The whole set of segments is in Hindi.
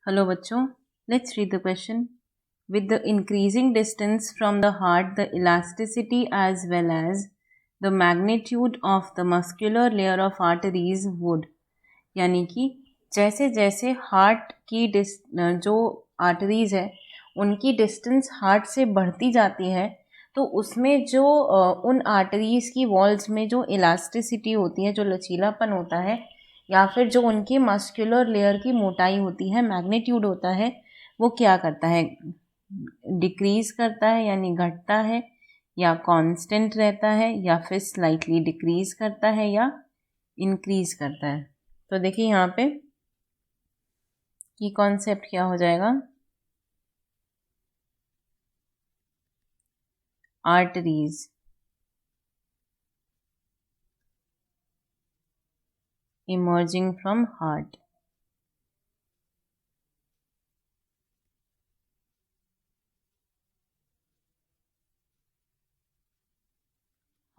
Hello बच्चों, let's read the question. With the increasing distance from the heart, the elasticity as well as the magnitude of the muscular layer of arteries would, यानी कि जैसे जैसे हार्ट की जो आर्टरीज है उनकी डिस्टेंस हार्ट से बढ़ती जाती है तो उसमें जो उन आर्टरीज की वॉल्स में जो इलास्टिसिटी होती है, जो लचीलापन होता है, या फिर जो उनकी मस्कुलर लेयर की मोटाई होती है, मैग्नीट्यूड होता है, वो क्या करता है? डिक्रीज करता है यानी घटता है, या कांस्टेंट रहता है, या फिर स्लाइटली डिक्रीज करता है, या इंक्रीज करता है। तो देखिए यहाँ पे की कॉन्सेप्ट क्या हो जाएगा? Arteries emerging from heart.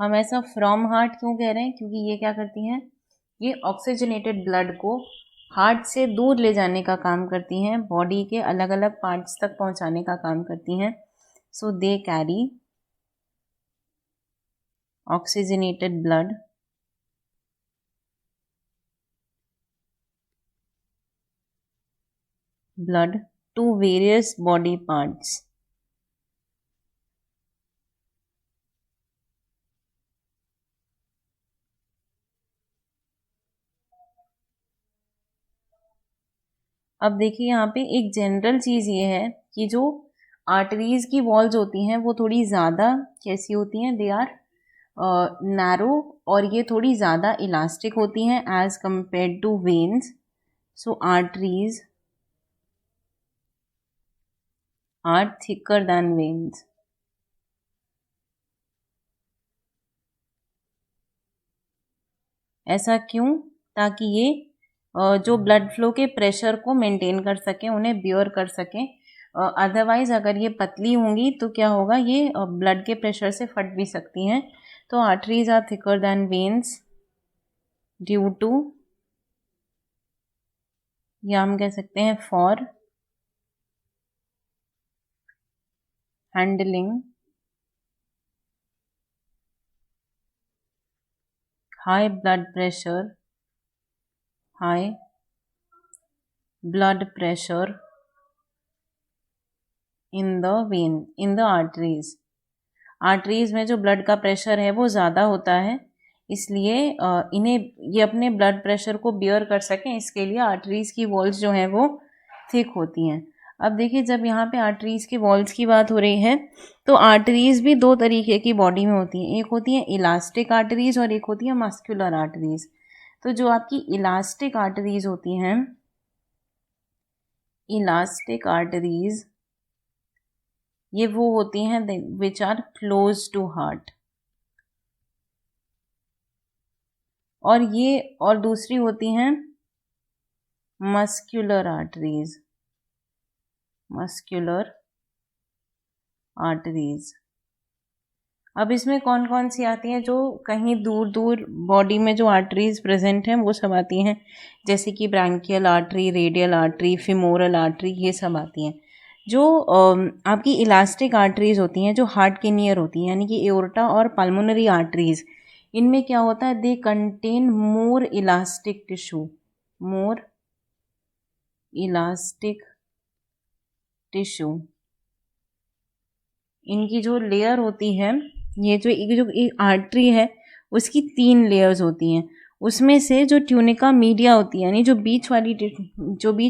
हम ऐसा फ्रॉम हार्ट क्यों कह रहे हैं? क्योंकि ये क्या करती हैं? ये ऑक्सीजनेटेड ब्लड को हार्ट से दूर ले जाने का काम करती हैं, बॉडी के अलग अलग पार्ट्स तक पहुंचाने का काम करती हैं। So they carry oxygenated blood to various body parts. अब देखिए यहाँ पे एक जनरल चीज़ ये है कि जो आर्टरीज की वॉल्स होती हैं वो थोड़ी ज़्यादा कैसी होती हैं? दे आर नैरो, और ये थोड़ी ज़्यादा इलास्टिक होती हैं as compared to veins. So arteries are thicker than veins. ऐसा क्यों? ताकि ये जो ब्लड फ्लो के प्रेशर को मेंटेन कर सकें, उन्हें बियर कर सकें. अदरवाइज अगर ये पतली होंगी तो क्या होगा? ये ब्लड के प्रेशर से फट भी सकती हैं. तो arteries are thicker than veins due to, या हम कह सकते हैं for handling high blood pressure in the vein, in the arteries. Arteries में जो ब्लड का प्रेशर है वो ज़्यादा होता है, इसलिए इन्हें ये अपने ब्लड प्रेशर को बियर कर सकें, इसके लिए आर्टरीज की वॉल्स जो हैं वो थिक होती हैं. अब देखिए जब यहाँ पे आर्टरीज की वॉल्स की बात हो रही है तो आर्टरीज भी दो तरीके की बॉडी में होती हैं. एक होती है इलास्टिक आर्टरीज और एक होती है मस्कुलर आर्टरीज. तो जो आपकी इलास्टिक आर्टरीज होती हैं, इलास्टिक आर्टरीज ये वो होती हैं which are close to heart, और दूसरी होती हैं मस्कुलर आर्टरीज. अब इसमें कौन कौन सी आती हैं? जो कहीं दूर दूर बॉडी में जो आर्टरीज प्रेजेंट हैं वो सब आती हैं, जैसे कि branchial artery, radial artery, femoral artery, ये सब आती हैं. जो आपकी इलास्टिक आर्टरीज होती हैं जो हार्ट के नियर होती हैं, यानी कि एओर्टा और पल्मोनरी आर्टरीज, इनमें क्या होता है? They contain more elastic tissue. इनकी जो लेयर होती है, ये जो एक आर्टरी है उसकी 3 लेयर्स होती हैं. उसमें से जो ट्यूनिका मीडिया होती है, यानी जो बीच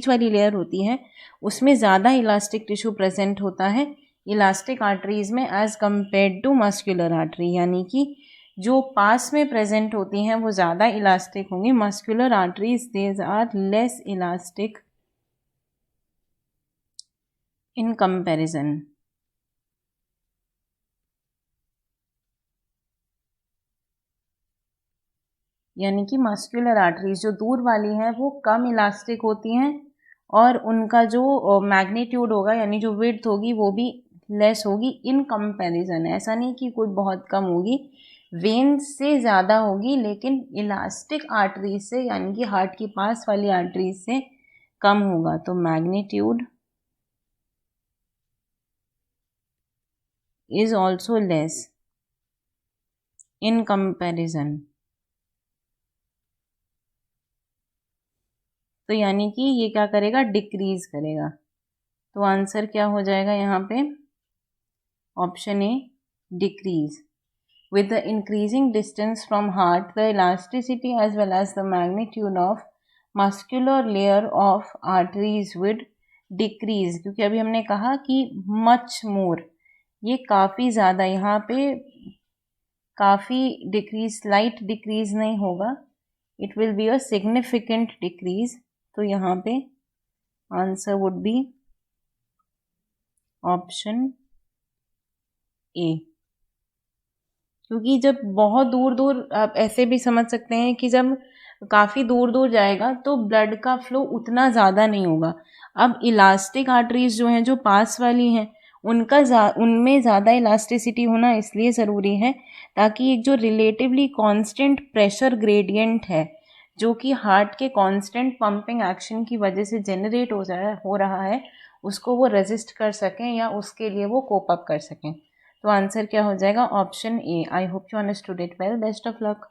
वाली लेयर होती है, उसमें ज़्यादा इलास्टिक टिश्यू प्रेजेंट होता है इलास्टिक आर्टरीज में as compared to muscular artery. यानी कि जो पास में प्रेजेंट होती हैं वो ज़्यादा इलास्टिक होंगी. Muscular arteries these are less elastic in comparison. यानी कि मस्कुलर आर्टरीज जो दूर वाली हैं वो कम इलास्टिक होती हैं, और उनका जो मैग्नीट्यूड होगा यानी जो विड्थ होगी वो भी लेस होगी इन कंपैरिजन. ऐसा नहीं कि कोई बहुत कम होगी, वेन से ज़्यादा होगी, लेकिन इलास्टिक आर्टरीज से, यानी कि हार्ट के पास वाली आर्टरीज से कम होगा, तो magnitude is also less in comparison. तो यानी कि ये क्या करेगा, डिक्रीज करेगा। तो आंसर क्या हो जाएगा यहाँ पे, option A decrease. With the increasing distance from heart, the elasticity as well as the magnitude of muscular layer of arteries would decrease, क्योंकि अभी हमने कहा कि much more, ये काफ़ी ज़्यादा, यहाँ पे काफ़ी डिक्रीज, स्लाइट डिक्रीज नहीं होगा, it will be a significant decrease. तो यहाँ पे answer would be option A. क्योंकि जब बहुत दूर दूर, आप ऐसे भी समझ सकते हैं कि जब काफ़ी दूर दूर जाएगा तो ब्लड का फ्लो उतना ज़्यादा नहीं होगा। अब इलास्टिक आर्टरीज जो हैं, जो पास वाली हैं, उनमें ज़्यादा इलास्टिसिटी होना इसलिए ज़रूरी है ताकि एक जो रिलेटिवली कांस्टेंट प्रेशर ग्रेडियंट है, जो कि हार्ट के कांस्टेंट पंपिंग एक्शन की वजह से जनरेट हो रहा है, उसको वो रेजिस्ट कर सकें या उसके लिए वो कोप अप कर सकें। तो आंसर क्या हो जाएगा, option A. I hope you understood it well. Best of luck.